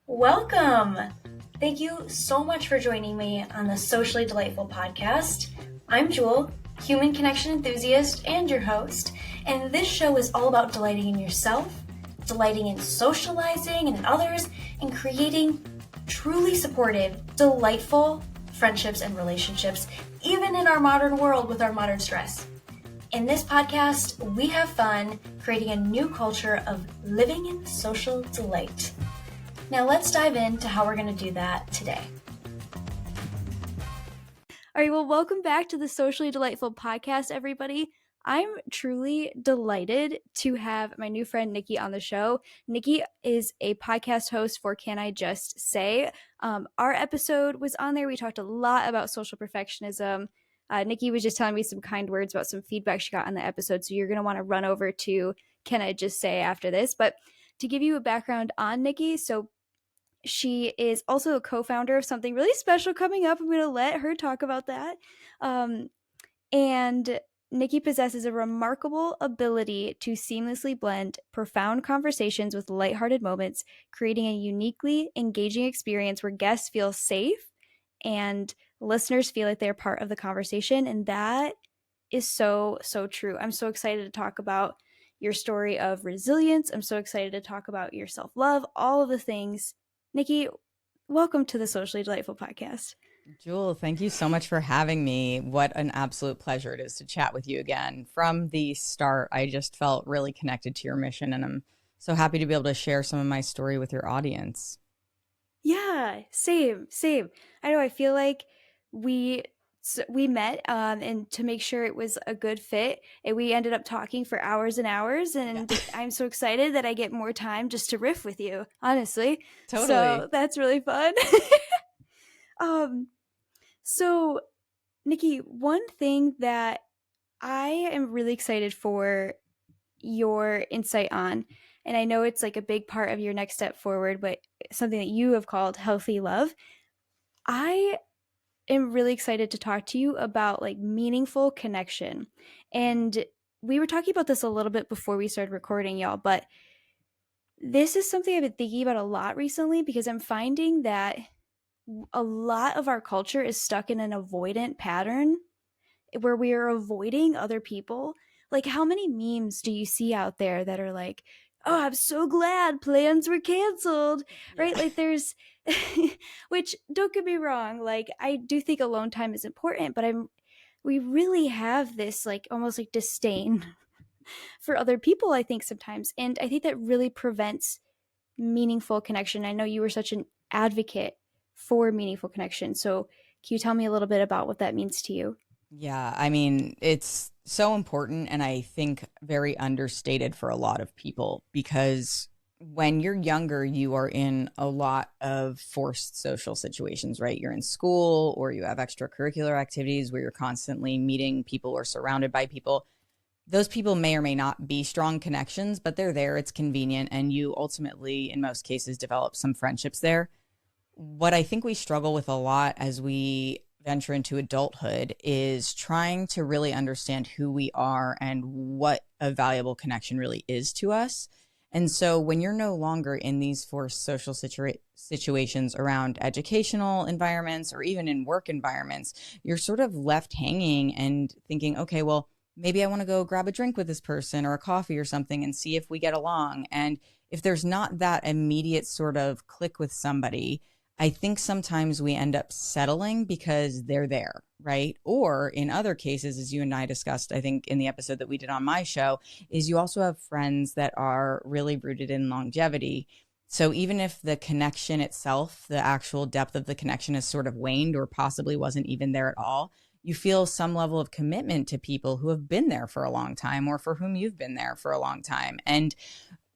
Welcome! Thank you so much for joining me on the Socially Delightful podcast. I'm Jewel, human connection enthusiast and your host, and this show is all about delighting in yourself, delighting in socializing and others, and creating truly supportive, delightful friendships and relationships, even in our modern world with our modern stress. In this podcast, we have fun creating a new culture of living in social delight. Now let's dive into how we're going to do that today. All right, well, welcome back to the Socially Delightful podcast, everybody. I'm truly delighted to have my new friend Nikki on the show. Nikki is a podcast host for Can I Just Say? Our episode was on there. We talked a lot about social perfectionism. Nikki was just telling me some kind words about some feedback she got on the episode, so you're going to want to run over to Can I Just Say after this. But to give you a background on Nikki, so she is also a co-founder of something really special coming up. I'm going to let her talk about that. And Nikki possesses a remarkable ability to seamlessly blend profound conversations with lighthearted moments, creating a uniquely engaging experience where guests feel safe and listeners feel like they're part of the conversation. And that is so, so true. I'm so excited to talk about your story of resilience. I'm so excited to talk about your self-love, all of the things. Nikki, welcome to the Socially Delightful podcast. Jewel, thank you so much for having me. What an absolute pleasure it is to chat with you again. From the start, I just felt really connected to your mission, and I'm so happy to be able to share some of my story with your audience. Yeah, same. I know, I feel like we met and to make sure it was a good fit, and we ended up talking for hours and hours, and yeah. I'm so excited that I get more time just to riff with you, honestly. Totally. So that's really fun. So Nikki, one thing that I am really excited for your insight on, and I know it's like a big part of your next step forward, but something that you have called healthy love. I am really excited to talk to you about like meaningful connection. And we were talking about this a little bit before we started recording, y'all, but this is something I've been thinking about a lot recently because I'm finding that a lot of our culture is stuck in an avoidant pattern where we are avoiding other people. Like, how many memes do you see out there that are like, oh, I'm so glad plans were canceled, right? Like there's, which don't get me wrong, like I do think alone time is important, but we really have this like almost like disdain for other people, I think sometimes. And I think that really prevents meaningful connection. I know you were such an advocate for meaningful connection. So can you tell me a little bit about what that means to you? Yeah, I mean, it's so important, and I think very understated for a lot of people, because when you're younger, you are in a lot of forced social situations, right? You're in school, or you have extracurricular activities where you're constantly meeting people or surrounded by people. Those people may or may not be strong connections, but they're there, it's convenient, and you ultimately, in most cases, develop some friendships there. What I think we struggle with a lot as we venture into adulthood is trying to really understand who we are and what a valuable connection really is to us. And so when you're no longer in these forced social situations around educational environments or even in work environments, you're sort of left hanging and thinking, okay, well, maybe I want to go grab a drink with this person or a coffee or something and see if we get along. And if there's not that immediate sort of click with somebody, I think sometimes we end up settling because they're there, right? Or in other cases, as you and I discussed, I think in the episode that we did on my show, is you also have friends that are really rooted in longevity. So even if the connection itself, the actual depth of the connection has sort of waned or possibly wasn't even there at all, you feel some level of commitment to people who have been there for a long time or for whom you've been there for a long time. And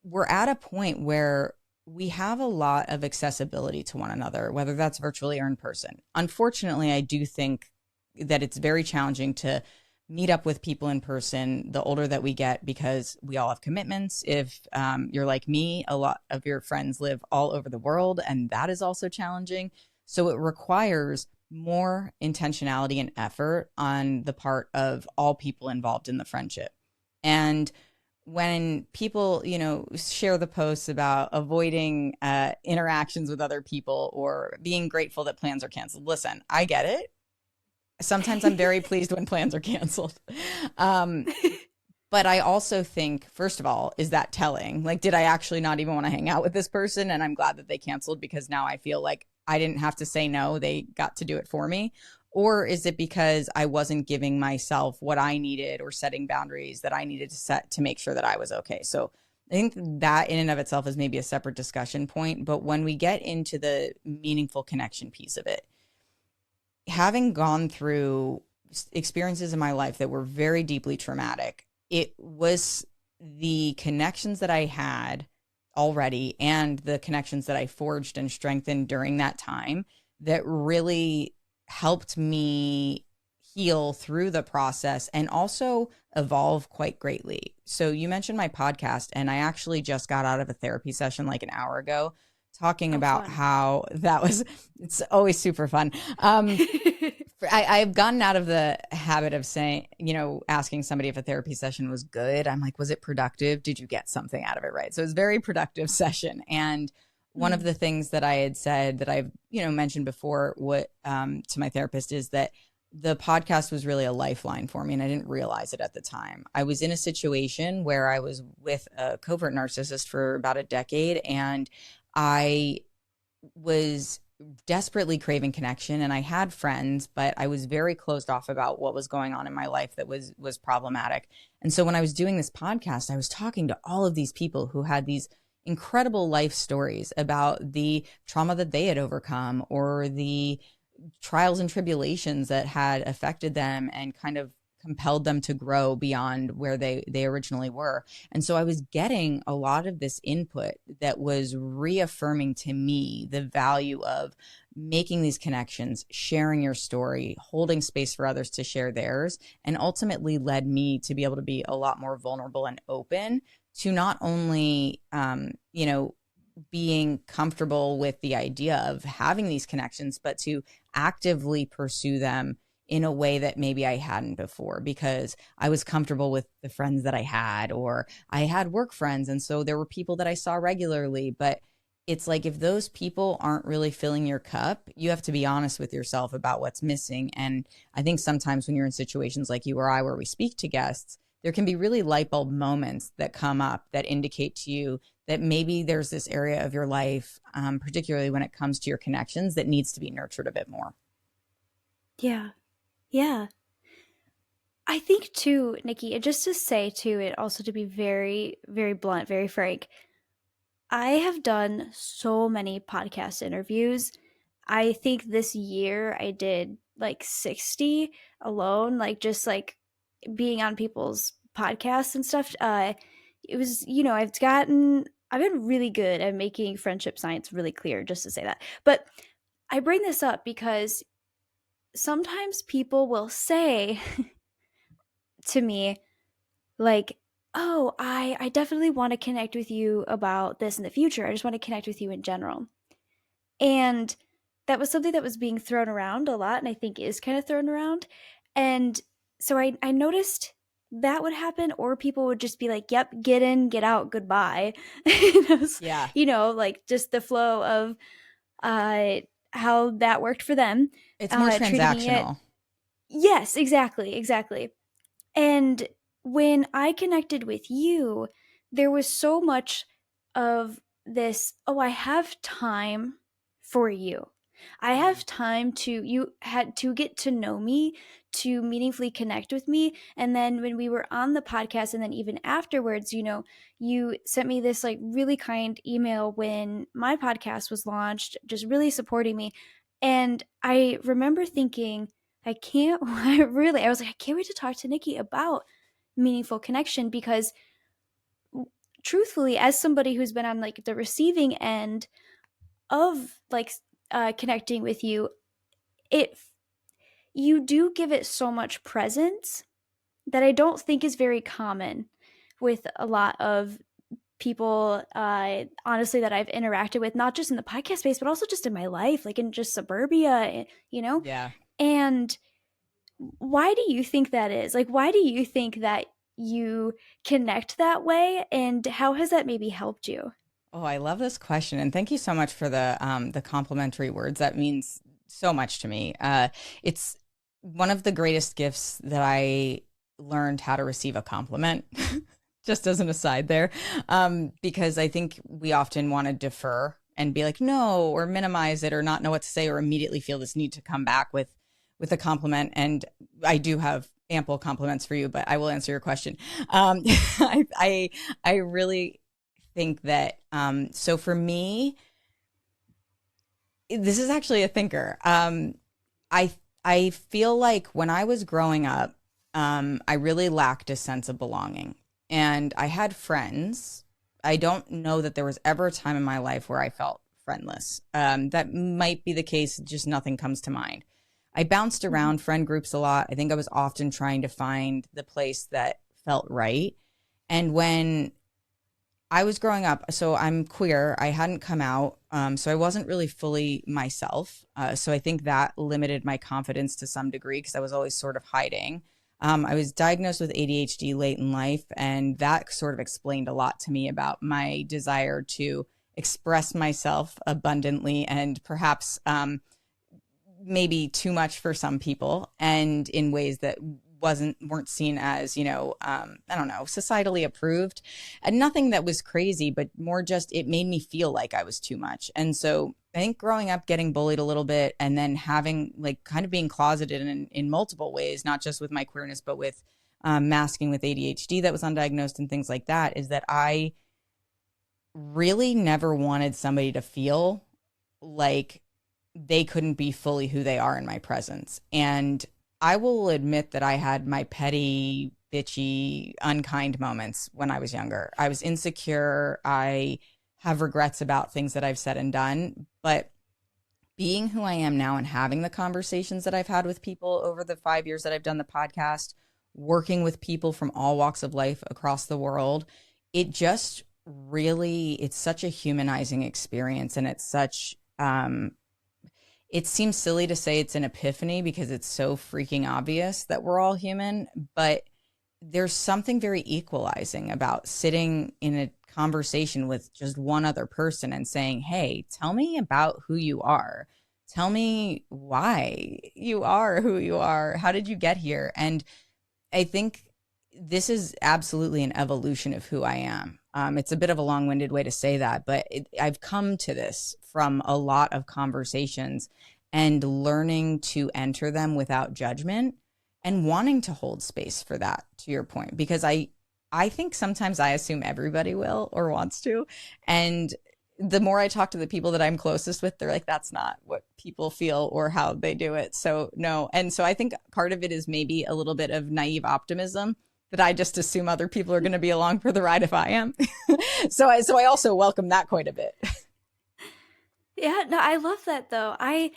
we're at a point where we have a lot of accessibility to one another, whether that's virtually or in person. Unfortunately, I do think that it's very challenging to meet up with people in person the older that we get, because we all have commitments. If you're like me, a lot of your friends live all over the world, and that is also challenging. So it requires more intentionality and effort on the part of all people involved in the friendship. And when people, share the posts about avoiding interactions with other people or being grateful that plans are canceled, listen, I get it. Sometimes I'm very pleased when plans are canceled. Um, but I also think, first of all, is that telling? Like, did I actually not even want to hang out with this person? And I'm glad that they canceled because now I feel like I didn't have to say no. They got to do it for me. Or is it because I wasn't giving myself what I needed or setting boundaries that I needed to set to make sure that I was okay? So I think that in and of itself is maybe a separate discussion point. But when we get into the meaningful connection piece of it, having gone through experiences in my life that were very deeply traumatic, it was the connections that I had already and the connections that I forged and strengthened during that time that really helped me heal through the process and also evolve quite greatly. So you mentioned my podcast, and I actually just got out of a therapy session like an hour ago talking Oh, about fun. how that was, it's always super fun. I've gotten out of the habit of saying, asking somebody if a therapy session was good. I'm like, was it productive? Did you get something out of it? Right. So it was a very productive session. And one of Mm. the things that I had said that I've, mentioned before to my therapist is that the podcast was really a lifeline for me. And I didn't realize it at the time. I was in a situation where I was with a covert narcissist for about a decade, and I was desperately craving connection, and I had friends, but I was very closed off about what was going on in my life that was problematic. And so when I was doing this podcast, I was talking to all of these people who had these incredible life stories about the trauma that they had overcome or the trials and tribulations that had affected them and kind of compelled them to grow beyond where they originally were. And so I was getting a lot of this input that was reaffirming to me the value of making these connections, sharing your story, holding space for others to share theirs, and ultimately led me to be able to be a lot more vulnerable and open to not only being comfortable with the idea of having these connections, but to actively pursue them in a way that maybe I hadn't before because I was comfortable with the friends that I had, or I had work friends. And so there were people that I saw regularly. But it's like if those people aren't really filling your cup, you have to be honest with yourself about what's missing. And I think sometimes when you're in situations like you or I, where we speak to guests, there can be really light bulb moments that come up that indicate to you that maybe there's this area of your life, particularly when it comes to your connections, that needs to be nurtured a bit more. Yeah. Yeah. I think too, Nikki, and just to say too, it also to be very, very blunt, very frank, I have done so many podcast interviews. I think this year I did like 60 alone, like just like being on people's podcasts and stuff. It was, I've been really good at making friendship science really clear, just to say that. But I bring this up because sometimes people will say to me, like, oh, I definitely want to connect with you about this in the future. I just want to connect with you in general. And that was something that was being thrown around a lot, and I think is kind of thrown around. And so I noticed that would happen, or people would just be like, yep, get in, get out, goodbye. It was, Yeah. like just the flow of uh, how that worked for them, It's more treating it. transactional. Yes, exactly, exactly. And when I connected with you, there was so much of this, oh, I have time for you. I Mhm. have time to you had to get to know me, to meaningfully connect with me. And then when we were on the podcast and then even afterwards, you sent me this like really kind email when my podcast was launched, just really supporting me. And I remember thinking, I can't I was like, I can't wait to talk to Nikki about meaningful connection because truthfully, as somebody who's been on like the receiving end of like connecting with you, it you do give it so much presence that I don't think is very common with a lot of people, honestly, that I've interacted with, not just in the podcast space, but also just in my life, like in just suburbia, you know? Yeah. And why do you think that is? Like, why do you think that you connect that way, and how has that maybe helped you? Oh, I love this question, and thank you so much for the complimentary words. That means so much to me. It's one of the greatest gifts that I learned how to receive a compliment. Just as an aside there, because I think we often want to defer and be like no, or minimize it, or not know what to say, or immediately feel this need to come back with a compliment. And I do have ample compliments for you, but I will answer your question. I really think that so for me, this is actually a thinker. I I feel like when I was growing up, I really lacked a sense of belonging, and I had friends. I don't know that there was ever a time in my life where I felt friendless. That might be the case, just nothing comes to mind. I bounced Mhm. around friend groups a lot. I think I was often trying to find the place that felt right. And when I was growing up, so I'm queer. I hadn't come out, so I wasn't really fully myself. So I think that limited my confidence to some degree because I was always sort of hiding. I was diagnosed with ADHD late in life, and that sort of explained a lot to me about my desire to express myself abundantly and perhaps maybe too much for some people, and in ways that weren't seen as, I don't know, societally approved. And nothing that was crazy, but more just it made me feel like I was too much. And so I think growing up getting bullied a little bit, and then having like kind of being closeted in multiple ways, not just with my queerness but with masking with ADHD that was undiagnosed and things like that, is that I really never wanted somebody to feel like they couldn't be fully who they are in my presence. And I will admit that I had my petty, bitchy, unkind moments when I was younger. I was insecure. I have regrets about things that I've said and done. But being who I am now and having the conversations that I've had with people over the 5 years that I've done the podcast, working with people from all walks of life across the world, it just really, it's such a humanizing experience. And it's such, it seems silly to say it's an epiphany because it's so freaking obvious that we're all human, but there's something very equalizing about sitting in a conversation with just one other person and saying, "Hey, tell me about who you are. Tell me why you are who you are. How did you get here?" And I think this is absolutely an evolution of who I am. It's a bit of a long winded way to say that, but I've come to this from a lot of conversations and learning to enter them without judgment and wanting to hold space for that, to your point, because I think sometimes I assume everybody will or wants to. And the more I talk to the people that I'm closest with, they're like, that's not what people feel or how they do it. So no. And so I think part of it is maybe a little bit of naive optimism that I just assume other people are going to be along for the ride if I am. So I also welcome that quite a bit. Yeah, no, I love that though. I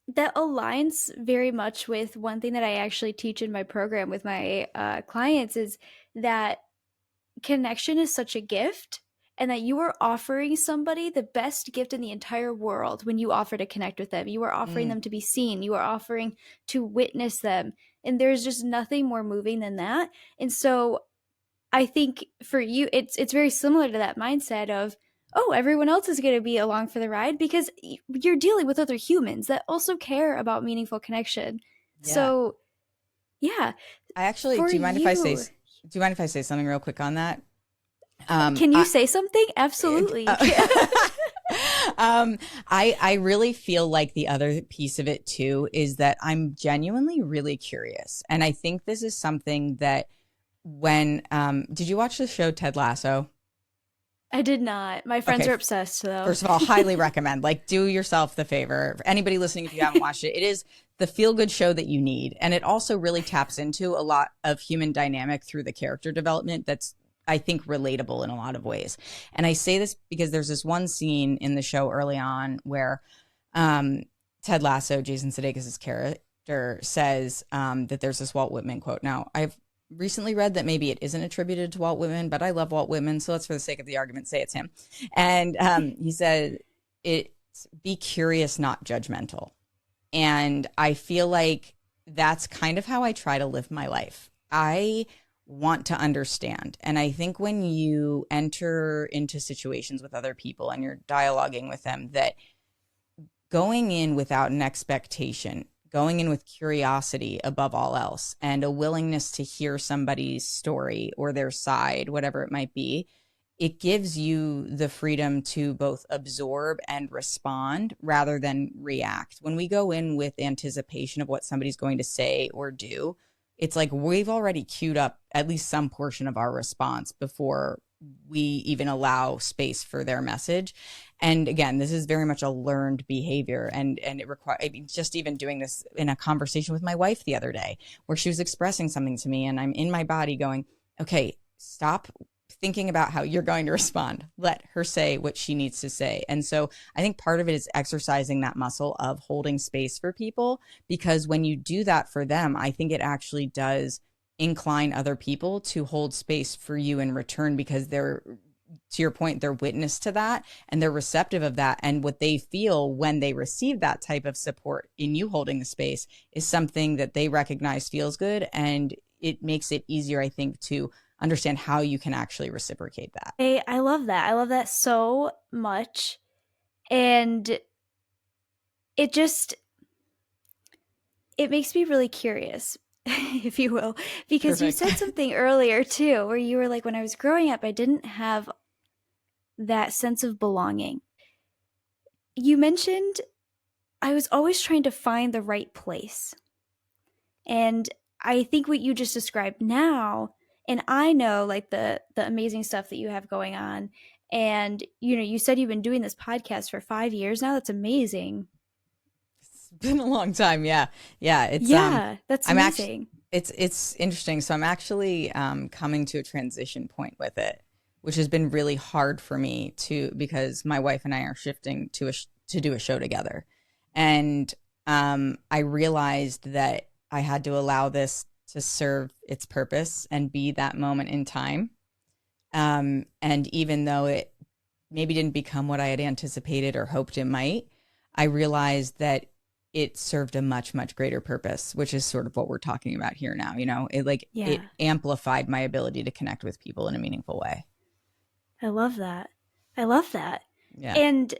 That aligns very much with one thing that I actually teach in my program with my clients is that connection is such a gift, and that you are offering somebody the best gift in the entire world when you offer to connect with them. You are offering Mm, them to be seen, you are offering to witness them. And there's just nothing more moving than that. And so I think for you, it's very similar to that mindset of, oh, everyone else is going to be along for the ride because you're dealing with other humans that also care about meaningful connection. yeah. So yeah, I actually, for you, do you mind if I say something real quick on that? can you I, say something? Absolutely, you uh, can. I really feel like the other piece of it too is that I'm genuinely really curious, and I think this is something that when did you watch the show Ted Lasso? I did not. My friends Okay, are obsessed though. first of all, highly recommend. Like, do yourself the favor. For anybody listening, if you haven't watched it, it is the feel good show that you need. And it also really taps into a lot of human dynamic through the character development that's, I think, relatable in a lot of ways. And I say this because there's this one scene in the show early on where um, Ted Lasso, Jason Sudeikis' character, says that there's this Walt Whitman quote. Now, I've recently read that maybe it isn't attributed to Walt Whitman, but I love Walt Whitman, so let's, for the sake of the argument, say it's him. And he said, "It's be curious, not judgmental." And I feel like that's kind of how I try to live my life. I want to understand. And I think when you enter into situations with other people and you're dialoguing with them, that going in without an expectation, going in with curiosity above all else, and a willingness to hear somebody's story or their side, whatever it might be, it gives you the freedom to both absorb and respond rather than react. When we go in with anticipation of what somebody's going to say or do, it's like we've already queued up at least some portion of our response before we even allow space for their message. And again, this is very much a learned behavior. And it requires, I mean, just even doing this in a conversation with my wife the other day, where she was expressing something to me and I'm in my body going, okay, stop thinking about how you're going to respond. Let her say what she needs to say. And so I think part of it is exercising that muscle of holding space for people, because when you do that for them, I think it actually does incline other people to hold space for you in return, because they're, to your point, they're witness to that and they're receptive of that. And what they feel when they receive that type of support in you holding the space is something that they recognize feels good. And it makes it easier, I think, to understand how you can actually reciprocate that. I love that. I love that so much. And it just, it makes me really curious, if you will, because you Perfect. said something earlier too, where you were like, when I was growing up, I didn't have that sense of belonging. You mentioned I was always trying to find the right place. And I think what you just described now, and I know like the amazing stuff that you have going on. And you know, you said you've been doing this podcast for 5 years now. That's amazing. It's been a long time. Yeah. Yeah. Yeah, that's I'm actually, amazing. it's interesting. So I'm actually coming to a transition point with it, which has been really hard for me to, because my wife and I are shifting to to do a show together. And I realized that I had to allow this to serve its purpose and be that moment in time. And even though it maybe didn't become what I had anticipated or hoped it might, I realized that it served a much, much greater purpose, which is sort of what we're talking about here now. You know, it like it Yeah, amplified my ability to connect with people in a meaningful way. I love that. I love that. Yeah. And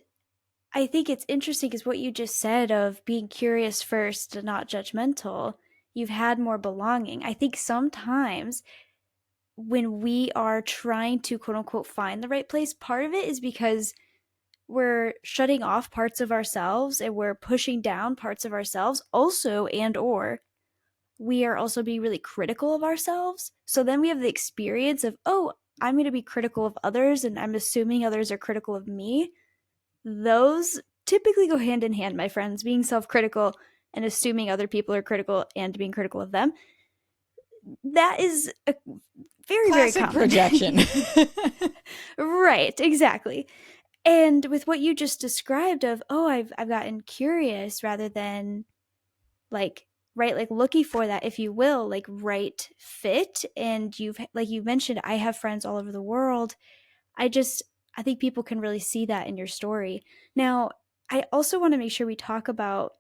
I think it's interesting because what you just said of being curious first and not judgmental, you've had more belonging. I think sometimes when we are trying to quote unquote find the right place, part of it is because we're shutting off parts of ourselves and we're pushing down parts of ourselves also, and or we are also being really critical of ourselves. So then we have the experience of, oh, I'm going to be critical of others and I'm assuming others are critical of me. Those typically go hand in hand, my friends, being self-critical and assuming other people are critical and being critical of them. That is a very, very Classic common. projection. Right, exactly. And with what you just described of, oh, I've gotten curious rather than like right, like looking for that, if you will, like right fit. And you've like you mentioned, I have friends all over the world. I think people can really see that in your story. Now, I also want to make sure we talk about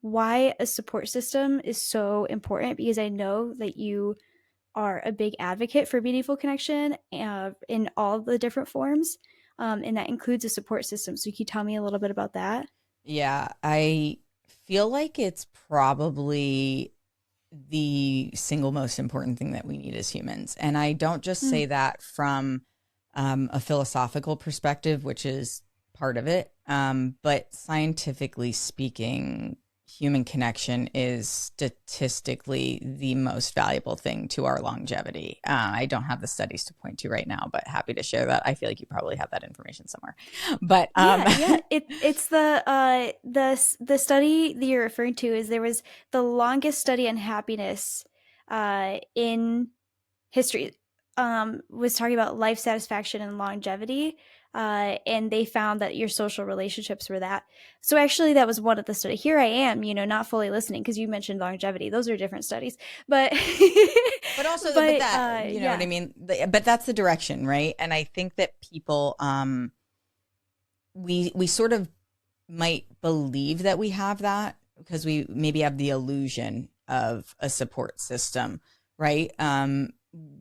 why a support system is so important, because I know that you are a big advocate for meaningful connection in all the different forms. And that includes a support system. So, can you tell me a little bit about that? Yeah, I feel like it's probably the single most important thing that we need as humans. And I don't just Mm, say that from a philosophical perspective, which is part of it, but scientifically speaking, human connection is statistically the most valuable thing to our longevity. I don't have the studies to point to right now, but happy to share that. I feel like you probably have that information somewhere. But yeah, yeah. It's the study that you're referring to is there was the longest study on happiness in history, was talking about life satisfaction and longevity, and they found that your social relationships were that. So actually, that was one of the study. Here I am, you know, not fully listening because you mentioned longevity. Those are different studies, but but also but but that, you know what I yeah, mean? But that's the direction, right? And I think that people we sort of might believe that we have that because we maybe have the illusion of a support system, right?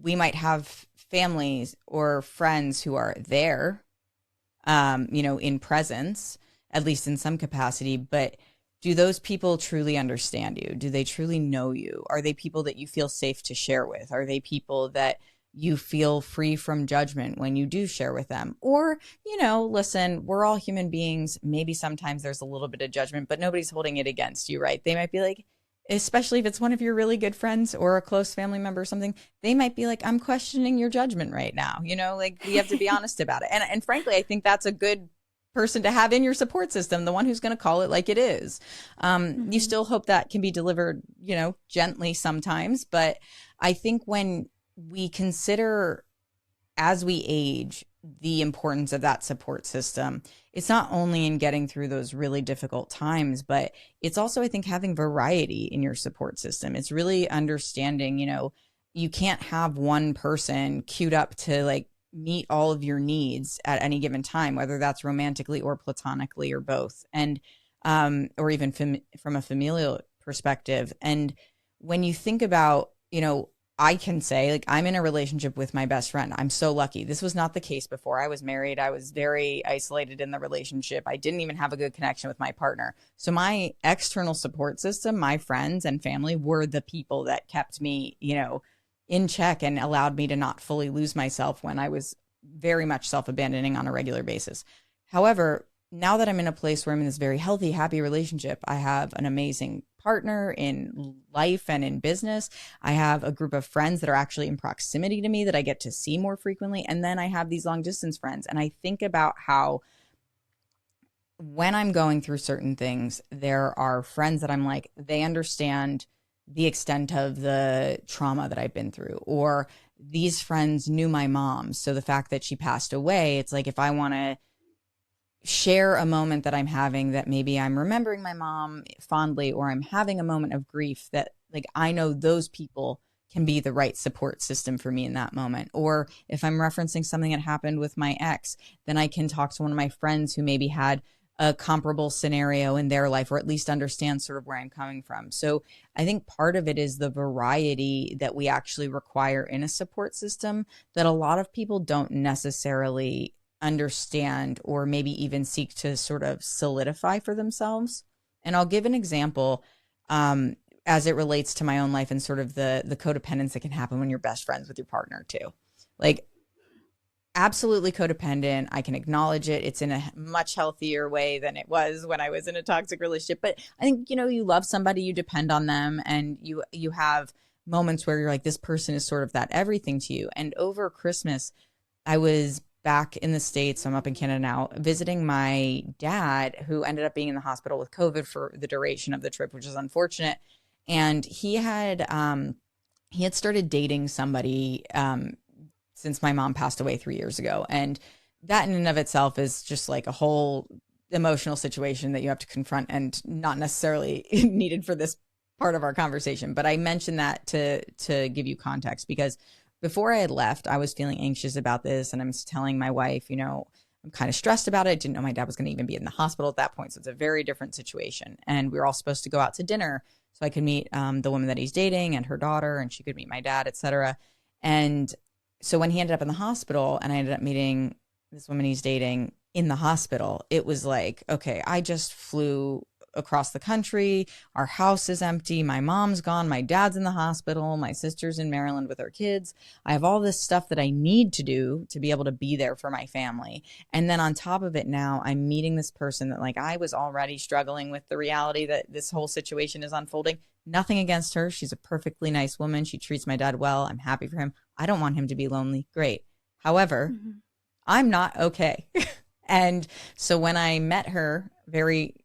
we might have families or friends who are there, in presence, at least in some capacity, but do those people truly understand you? Do they truly know you? Are they people that you feel safe to share with? Are they people that you feel free from judgment when you do share with them? Or, listen, we're all human beings. Maybe sometimes there's a little bit of judgment, but nobody's holding it against you, right? They might be like, especially if it's one of your really good friends or a close family member or something, they might be like, I'm questioning your judgment right now. Like we have to be honest about it. And frankly, I think that's a good person to have in your support system, the one who's going to call it like it is. You Mm-hmm. still hope that can be delivered, gently sometimes. But I think when we consider as we age the importance of that support system, it's not only in getting through those really difficult times, but it's also, I think, having variety in your support system. It's really understanding, you can't have one person queued up to like meet all of your needs at any given time, whether that's romantically or platonically or both. And, or even from a familial perspective. And when you think about, I can say, like, I'm in a relationship with my best friend. I'm so lucky. This was not the case before I was married. I was very isolated in the relationship. I didn't even have a good connection with my partner. So my external support system, my friends and family, were the people that kept me, in check and allowed me to not fully lose myself when I was very much self-abandoning on a regular basis. However, now that I'm in a place where I'm in this very healthy, happy relationship, I have an amazing partner in life and in business. I have a group of friends that are actually in proximity to me that I get to see more frequently. And then I have these long distance friends. And I think about how when I'm going through certain things, there are friends that I'm like, they understand the extent of the trauma that I've been through, or these friends knew my mom. So the fact that she passed away, it's like if I want to share a moment that I'm having that maybe I'm remembering my mom fondly, or I'm having a moment of grief, that like I know those people can be the right support system for me in that moment. Or if I'm referencing something that happened with my ex, then I can talk to one of my friends who maybe had a comparable scenario in their life, or at least understand sort of where I'm coming from. So I think part of it is the variety that we actually require in a support system that a lot of people don't necessarily understand, or maybe even seek to sort of solidify for themselves. And I'll give an example, as it relates to my own life and sort of the codependence that can happen when you're best friends with your partner too. Like, absolutely codependent. I can acknowledge it. It's in a much healthier way than it was when I was in a toxic relationship. But I think, you love somebody, you depend on them, and you have moments where you're like, this person is sort of that everything to you. And over Christmas, I was back in the States. I'm up in Canada now, visiting my dad, who ended up being in the hospital with COVID for the duration of the trip, which is unfortunate. And he had started dating somebody, since my mom passed away 3 years ago. And that in and of itself is just like a whole emotional situation that you have to confront, and not necessarily needed for this part of our conversation. But I mentioned that to give you context, because before I had left, I was feeling anxious about this. And I'm telling my wife, I'm kind of stressed about it. Didn't know my dad was going to even be in the hospital at that point. So it's a very different situation. And we were all supposed to go out to dinner so I could meet the woman that he's dating and her daughter, and she could meet my dad, etc. And so when he ended up in the hospital and I ended up meeting this woman he's dating in the hospital, it was like, okay, I just flew across the country. Our house is empty. My mom's gone. My dad's in the hospital. My sister's in Maryland with her kids. I have all this stuff that I need to do to be able to be there for my family. And then on top of it, now I'm meeting this person that, like, I was already struggling with the reality that this whole situation is unfolding. Nothing against her. She's a perfectly nice woman. She treats my dad well. I'm happy for him. I don't want him to be lonely. Great. However, Mm-hmm. I'm not okay. And so when I met her very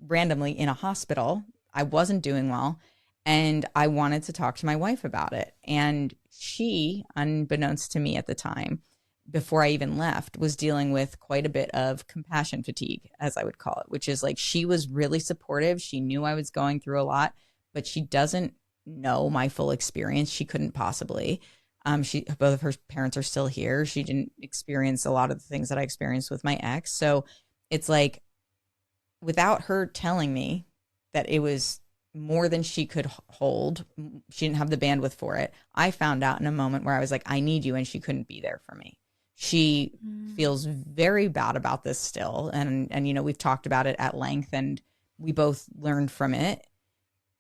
randomly in a hospital, I wasn't doing well, and I wanted to talk to my wife about it. And she, unbeknownst to me at the time, before I even left, was dealing with quite a bit of compassion fatigue, as I would call it, which is like, she was really supportive. She knew I was going through a lot, but she doesn't know my full experience. She couldn't possibly. Both of her parents are still here. She didn't experience a lot of the things that I experienced with my ex. So it's like, without her telling me that it was more than she could hold. She didn't have the bandwidth for it. I found out in a moment where I was like, I need you. And she couldn't be there for me. She feels very bad about this still. And, you know, we've talked about it at length and we both learned from it.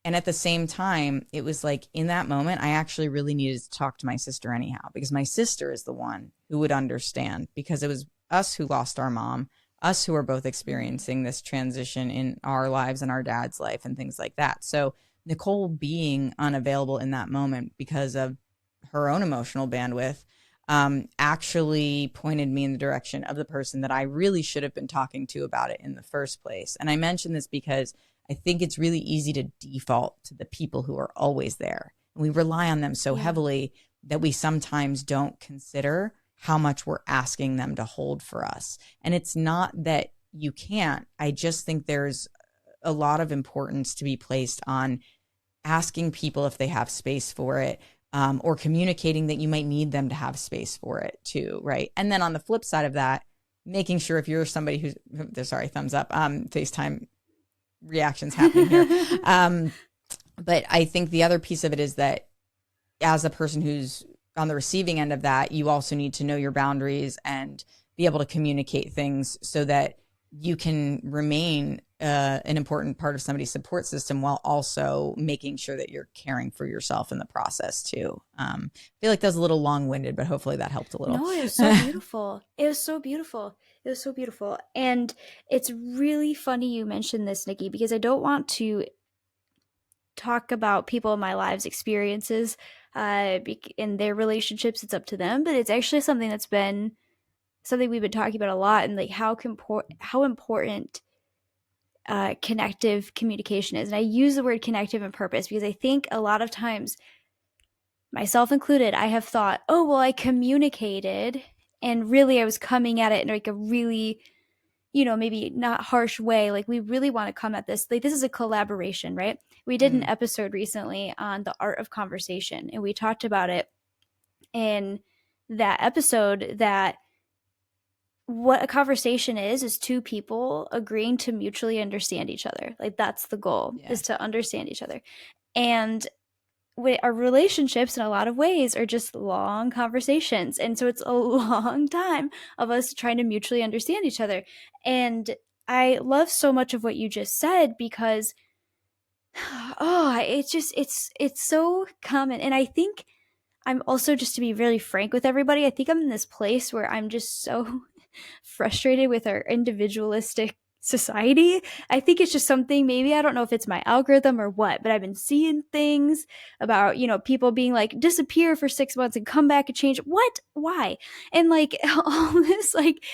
And at the same time, it was like in that moment, I actually really needed to talk to my sister anyhow, because my sister is the one who would understand, because it was us who lost our mom, us who are both experiencing this transition in our lives and our dad's life and things like that. So Nicole being unavailable in that moment because of her own emotional bandwidth actually pointed me in the direction of the person that I really should have been talking to about it in the first place. And I mention this because I think it's really easy to default to the people who are always there. And we rely on them so heavily that we sometimes don't consider how much we're asking them to hold for us. And it's not that you can't. I just think there's a lot of importance to be placed on asking people if they have space for it, or communicating that you might need them to have space for it too, right? And then on the flip side of that, making sure if you're somebody who's, sorry, thumbs up, FaceTime reactions happening here. But I think the other piece of it is that as a person who's on the receiving end of that, you also need to know your boundaries and be able to communicate things so that you can remain an important part of somebody's support system while also making sure that you're caring for yourself in the process too. I feel like that was a little long-winded, but hopefully that helped a little. No, it was so beautiful. It was so beautiful. It was so beautiful. And it's really funny you mentioned this, Nikki, because I don't want to talk about people in my lives' experiences in their relationships. It's up to them, but it's actually something that's been something we've been talking about a lot, and like how important connective communication is. And I use the word connective on purpose because I think a lot of times, myself included, I have thought, oh, well, I communicated, and really I was coming at it in like a really, you know, maybe not harsh way. Like, we really want to come at this. Like, this is a collaboration, right? We did an episode recently on the art of conversation, and we talked about it in that episode, that what a conversation is two people agreeing to mutually understand each other. Like, that's the goal, is to understand each other. And our relationships in a lot of ways are just long conversations, and so it's a long time of us trying to mutually understand each other. And I love so much of what you just said, because it's so common. And I think I'm also, just to be really frank with everybody, I think I'm in this place where I'm just so frustrated with our individualistic society. I think it's just something, maybe, I don't know if it's my algorithm or what, but I've been seeing things about, you know, people being like, disappear for 6 months and come back and change. What? Why? And like all this like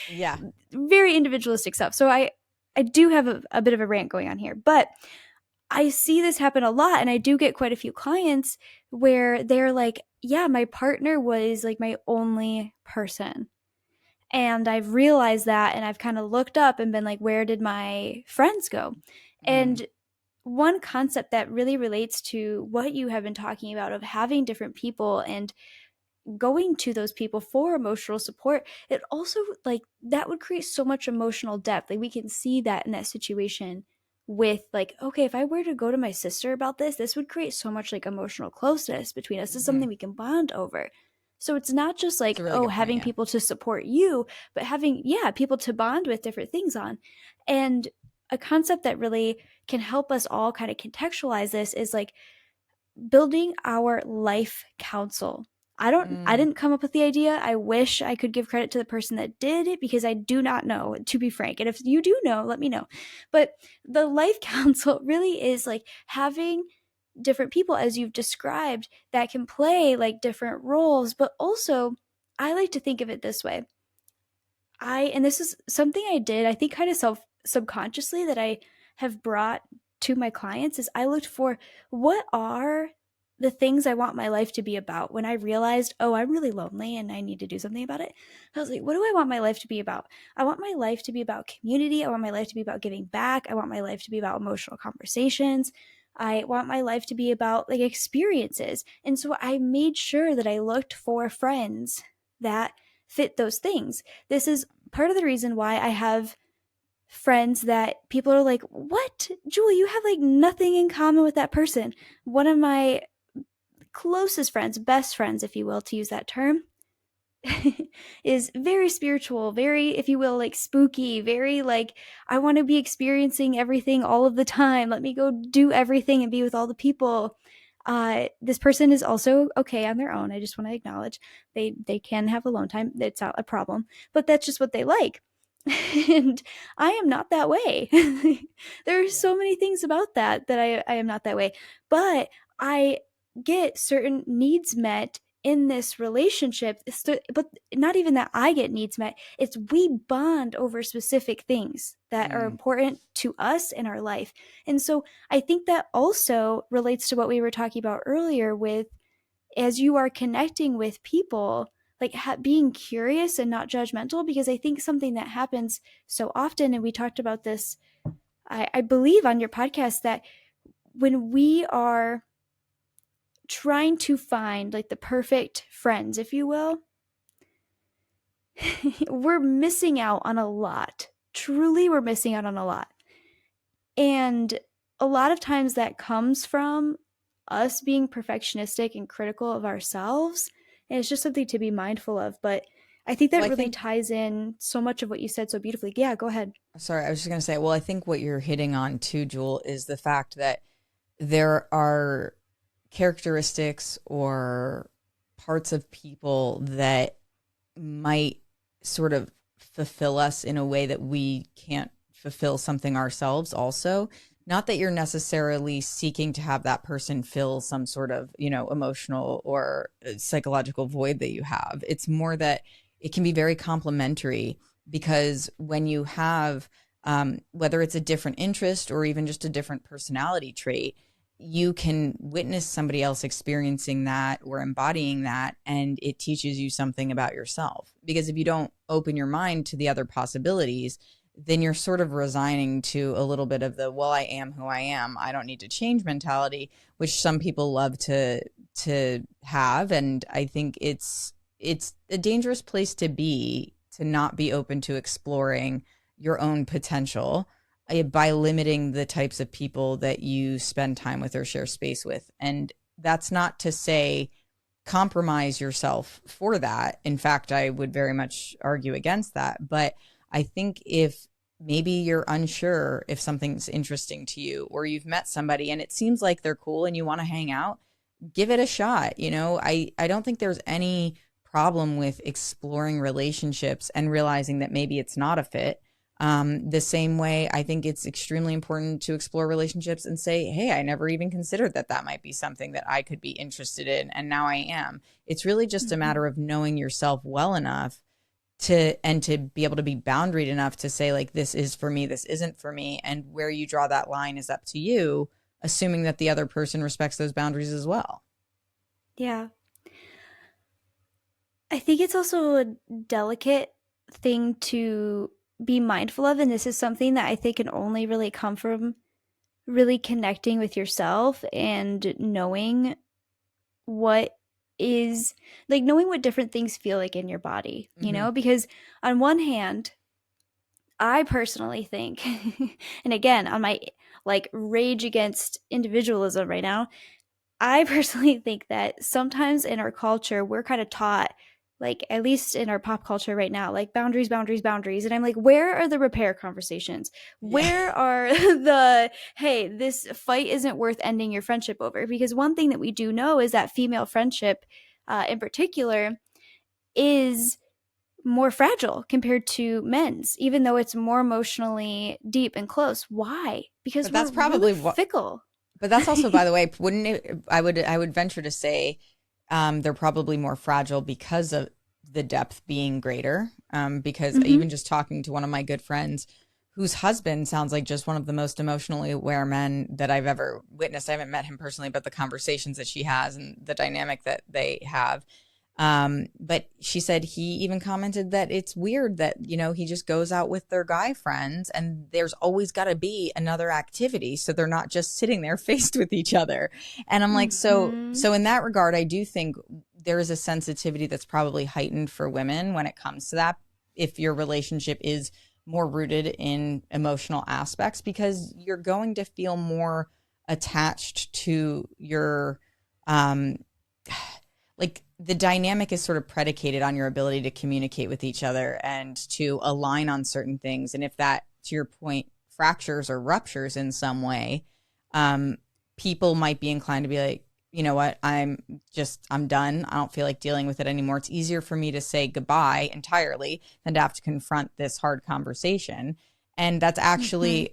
very individualistic stuff. So I do have a bit of a rant going on here, but I see this happen a lot, and I do get quite a few clients where they're like, yeah, my partner was like my only person. And I've realized that, and I've kind of looked up and been like, where did my friends go? And one concept that really relates to what you have been talking about, of having different people and going to those people for emotional support, it also, like, that would create so much emotional depth. Like, we can see that in that situation with, like, okay, if I were to go to my sister about this would create so much like emotional closeness between us. This is something we can bond over. So it's not just like, really oh, point, having people to support you, but having, people to bond with different things on. And a concept that really can help us all kind of contextualize this is like building our life counsel. I didn't come up with the idea. I wish I could give credit to the person that did it, because I do not know, to be frank. And if you do know, let me know. But the life counsel really is like having different people, as you've described, that can play like different roles. But also, I like to think of it this way. And this is something I did, I think, kind of subconsciously, that I have brought to my clients, is I looked for, what are the things I want my life to be about. When I realized, oh, I'm really lonely and I need to do something about it, I was like, what do I want my life to be about? I want my life to be about community. I want my life to be about giving back. I want my life to be about emotional conversations. I want my life to be about like experiences. And so I made sure that I looked for friends that fit those things. This is part of the reason why I have friends that people are like, what? Julie, you have like nothing in common with that person. One of my closest friends, best friends, if you will, to use that term, is very spiritual, very, if you will, like spooky, very like, I want to be experiencing everything all of the time. Let me go do everything and be with all the people. This person is also okay on their own. I just want to acknowledge they can have alone time. It's not a problem, but that's just what they like. And I am not that way. There are Yeah. so many things about that I am not that way. But I get certain needs met in this relationship, but not even that I get needs met, it's we bond over specific things that are Mm. important to us in our life. And so I think that also relates to what we were talking about earlier with, as you are connecting with people, like being curious and not judgmental, because I think something that happens so often, and we talked about this, I believe on your podcast, that when we are trying to find like the perfect friends, if you will, we're missing out on a lot. Truly, we're missing out on a lot. And a lot of times that comes from us being perfectionistic and critical of ourselves. And it's just something to be mindful of. But I think Well, that I really think, ties in so much of what you said so beautifully. Yeah, go ahead. sorry, I was just going to say, well, I think what you're hitting on too, Jewel, is the fact that there are characteristics or parts of people that might sort of fulfill us in a way that we can't fulfill something ourselves also. Not that you're necessarily seeking to have that person fill some sort of, emotional or psychological void that you have. It's more that it can be very complementary, because when you have, whether it's a different interest or even just a different personality trait, you can witness somebody else experiencing that or embodying that, and it teaches you something about yourself. Because if you don't open your mind to the other possibilities, then you're sort of resigning to a little bit of the, well, I am who I am, I don't need to change mentality, which some people love to have. And I think it's a dangerous place to be, to not be open to exploring your own potential by limiting the types of people that you spend time with or share space with. And that's not to say compromise yourself for that. In fact, I would very much argue against that. But I think if maybe you're unsure if something's interesting to you, or you've met somebody and it seems like they're cool and you want to hang out, give it a shot. I don't think there's any problem with exploring relationships and realizing that maybe it's not a fit. The same way, I think it's extremely important to explore relationships and say, hey, I never even considered that might be something that I could be interested in, and now I am. It's really just a Mm-hmm. matter of knowing yourself well enough to be able to be boundaried enough to say, like, this is for me, this isn't for me. And where you draw that line is up to you, assuming that the other person respects those boundaries as well. Yeah. I think it's also a delicate thing to be mindful of. And this is something that I think can only really come from really connecting with yourself and knowing what is like, knowing what different things feel like in your body, Mm-hmm. because on one hand, I personally think, and again, on my like rage against individualism right now, I personally think that sometimes in our culture, we're kind of taught, like, at least in our pop culture right now, like boundaries, boundaries, boundaries. And I'm like, where are the repair conversations? Yeah. Where are the, hey, this fight isn't worth ending your friendship over? Because one thing that we do know is that female friendship, in particular, is more fragile compared to men's, even though it's more emotionally deep and close. Why? Because But we're that's really probably what, fickle. but that's also, by the way, wouldn't it, I would venture to say, they're probably more fragile because of the depth being greater. Because Mm-hmm. even just talking to one of my good friends whose husband sounds like just one of the most emotionally aware men that I've ever witnessed. I haven't met him personally, but the conversations that she has and the dynamic that they have. But she said he even commented that it's weird that, he just goes out with their guy friends and there's always got to be another activity. So they're not just sitting there faced with each other. And I'm like, Mm-hmm. so in that regard, I do think there is a sensitivity that's probably heightened for women when it comes to that. If your relationship is more rooted in emotional aspects because you're going to feel more attached to your um like the dynamic is sort of predicated on your ability to communicate with each other and to align on certain things. And if that, to your point, fractures or ruptures in some way, um, people might be inclined to be like, you know what, I'm done. I don't feel like dealing with it anymore. It's easier for me to say goodbye entirely than to have to confront this hard conversation. And that's Mm-hmm. actually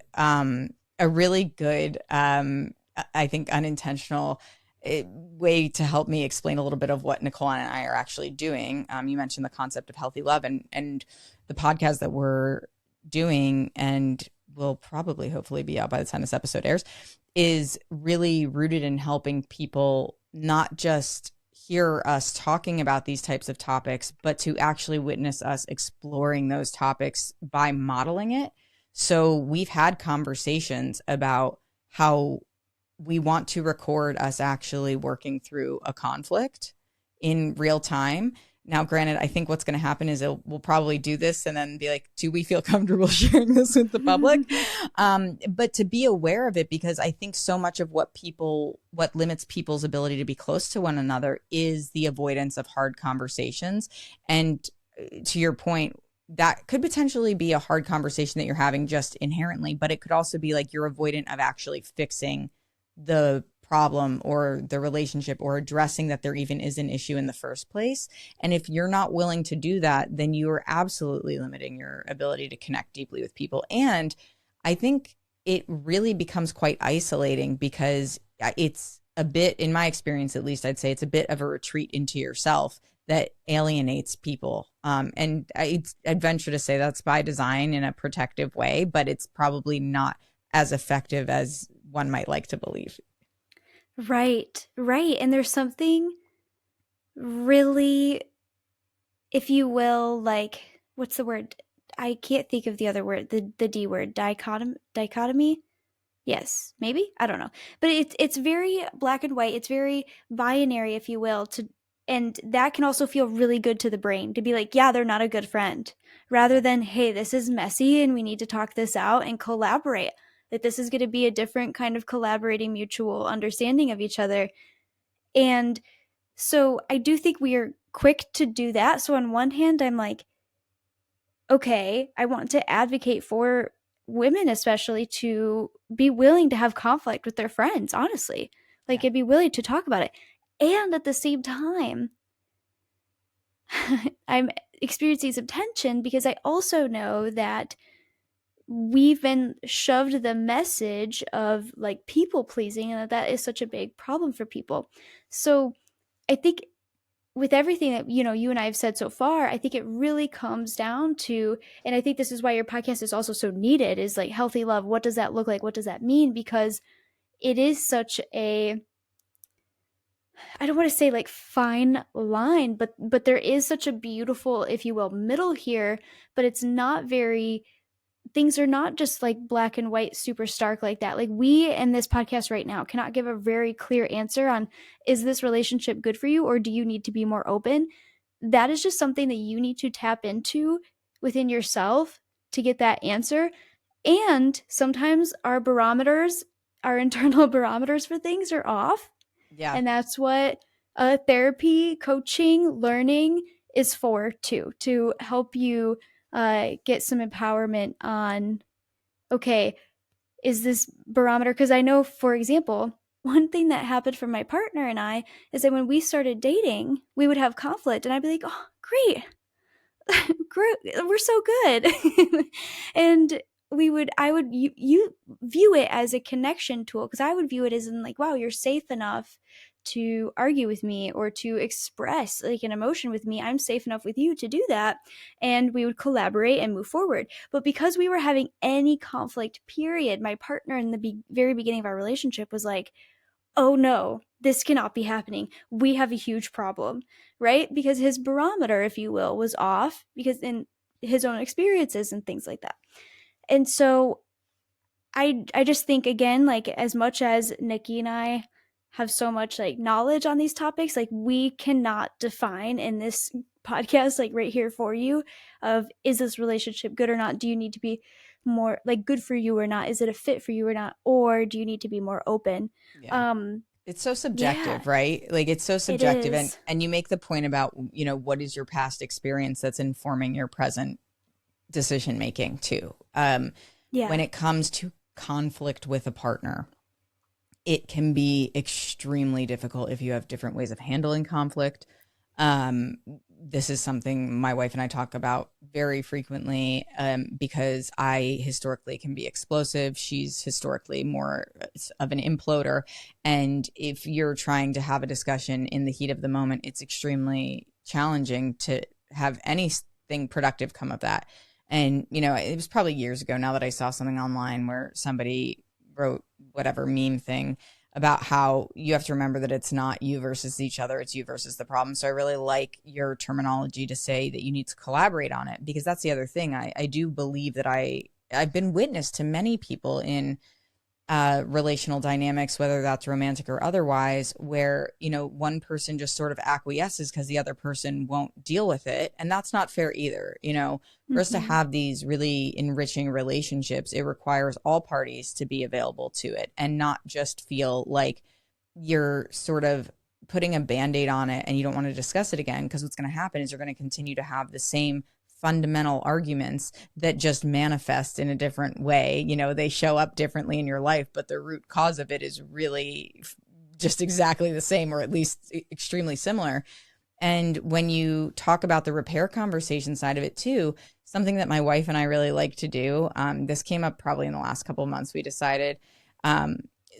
a really good, I think, unintentional way to help me explain a little bit of what Nicole and I are actually doing. You mentioned the concept of healthy love, and the podcast that we're doing, and will probably hopefully be out by the time this episode airs, is really rooted in helping people not just hear us talking about these types of topics, but to actually witness us exploring those topics by modeling it. So we've had conversations about how we want to record us actually working through a conflict in real time. Now, granted, I think what's going to happen is we'll probably do this and then be like, do we feel comfortable sharing this with the public? But to be aware of it, because I think so much of what limits people's ability to be close to one another is the avoidance of hard conversations. And to your point, that could potentially be a hard conversation that you're having just inherently, but it could also be like you're avoidant of actually fixing the problem or the relationship or addressing that there even is an issue in the first place. And if you're not willing to do that, then you are absolutely limiting your ability to connect deeply with people. And I think it really becomes quite isolating because it's a bit, in my experience at least, I'd say it's a bit of a retreat into yourself that alienates people. I'd venture to say that's by design in a protective way, but it's probably not as effective as one might like to believe. Right, right. And there's something really, if you will, like, what's the word? I can't think of the other word, the D word, dichotomy. Yes, maybe? I don't know. But it's very black and white. It's very binary, if you will, to and that can also feel really good to the brain to be like, yeah, they're not a good friend. Rather Yeah. than, hey, this is messy and we need to talk this out and collaborate. That this is going to be a different kind of collaborating mutual understanding of each other. And so I do think we are quick to do that. So on one hand, I'm like, okay, I want to advocate for women, especially, to be willing to have conflict with their friends, honestly. Like, Yeah. and be willing to talk about it. And at the same time, I'm experiencing some tension because I also know that we've been shoved the message of like people pleasing and that is such a big problem for people. So I think with everything that you and I have said so far, I think it really comes down to, and I think this is why your podcast is also so needed, is like healthy love. What does that look like? What does that mean? Because it is such a, I don't want to say like fine line, but there is such a beautiful, if you will, middle here, but it's not very, things are not just like black and white super stark like that. Like we in this podcast right now cannot give a very clear answer on, is this relationship good for you or do you need to be more open? That is just something that you need to tap into within yourself to get that answer. And sometimes our barometers, our internal barometers for things are off. Yeah. And that's what therapy, coaching, learning is for too, to help you get some empowerment on, okay, is this barometer? Because I know, for example, one thing that happened for my partner and I is that when we started dating, we would have conflict, and I'd be like, oh, great, great, we're so good. And I would, you view it as a connection tool because I would view it as in like, wow, you're safe enough to argue with me or to express like an emotion with me. I'm safe enough with you to do that. And we would collaborate and move forward. But because we were having any conflict, period, my partner in the very beginning of our relationship was like, oh no, this cannot be happening. We have a huge problem, right? Because his barometer, if you will, was off because in his own experiences and things like that. And so I just think again, like as much as Nikki and I have so much like knowledge on these topics, like we cannot define in this podcast like right here for you of, is this relationship good or not? Do you need to be more like good for you or not? Is it a fit for you or not? Or do you need to be more open? Yeah. Um, It's so yeah, subjective, right? Like it's so it subjective, is. and you make the point about, what is your past experience that's informing your present decision making too. When Yeah. it comes to conflict with a partner, it can be extremely difficult if you have different ways of handling conflict. Um, this is something my wife and I talk about very frequently, because I historically can be explosive. She's historically more of an imploder. And if you're trying to have a discussion in the heat of the moment, it's extremely challenging to have anything productive come of that. And, it was probably years ago now that I saw something online where somebody wrote whatever meme thing about how you have to remember that it's not you versus each other, it's you versus the problem. So I really like your terminology to say that you need to collaborate on it, because that's the other thing. I do believe that I've been witness to many people in relational dynamics, whether that's romantic or otherwise, where, one person just sort of acquiesces because the other person won't deal with it. And that's not fair either. For us to Mm-hmm. have these really enriching relationships, it requires all parties to be available to it and not just feel like you're sort of putting a band-aid on it and you don't want to discuss it again, because what's going to happen is you're going to continue to have the same fundamental arguments that just manifest in a different way. They show up differently in your life, but the root cause of it is really just exactly the same, or at least extremely similar. And when you talk about the repair conversation side of it too, something that my wife and I really like to do, this came up probably in the last couple of months, we decided,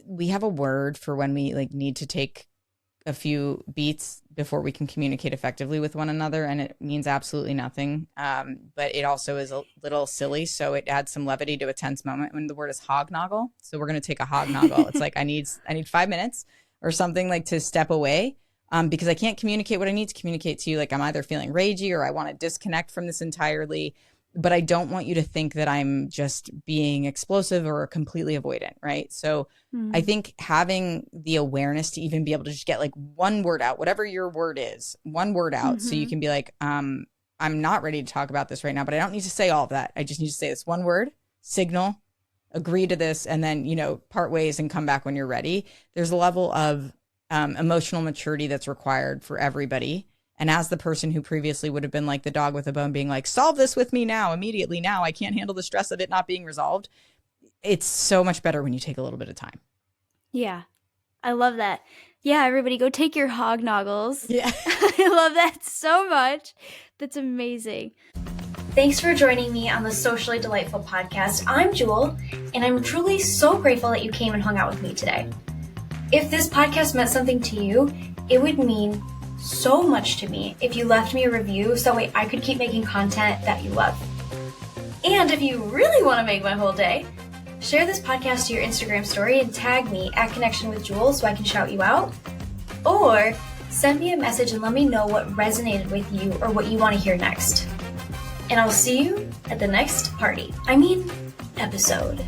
we have a word for when we like need to take a few beats before we can communicate effectively with one another, and it means absolutely nothing, but it also is a little silly, so it adds some levity to a tense moment. When the word is hognoggle, so we're going to take a hognoggle. It's like I need 5 minutes or something, like, to step away, because I can't communicate what I need to communicate to you. Like, I'm either feeling ragey or I want to disconnect from this entirely, but I don't want you to think that I'm just being explosive or completely avoidant, right? So I Mm-hmm. think having the awareness to even be able to just get like one word out, whatever your word is, one word out. So you Mm-hmm. can be like, I'm not ready to talk about this right now, but I don't need to say all of that. I just need to say this one word, signal, agree to this, and then, part ways and come back when you're ready. There's a level of emotional maturity that's required for everybody. And as the person who previously would have been like the dog with a bone, being like, solve this with me now, immediately now, I can't handle the stress of it not being resolved. It's so much better when you take a little bit of time. Yeah. I love that. Yeah, everybody go take your hognoggles. Yeah. I love that so much. That's amazing. Thanks for joining me on the Socially Delightful podcast. I'm Jewel, and I'm truly so grateful that you came and hung out with me today. If this podcast meant something to you, it would mean so much to me if you left me a review so that way I could keep making content that you love. And if you really want to make my whole day, share this podcast to your Instagram story and tag me at Connection with Jewel so I can shout you out. Or send me a message and let me know what resonated with you or what you want to hear next. And I'll see you at the next episode.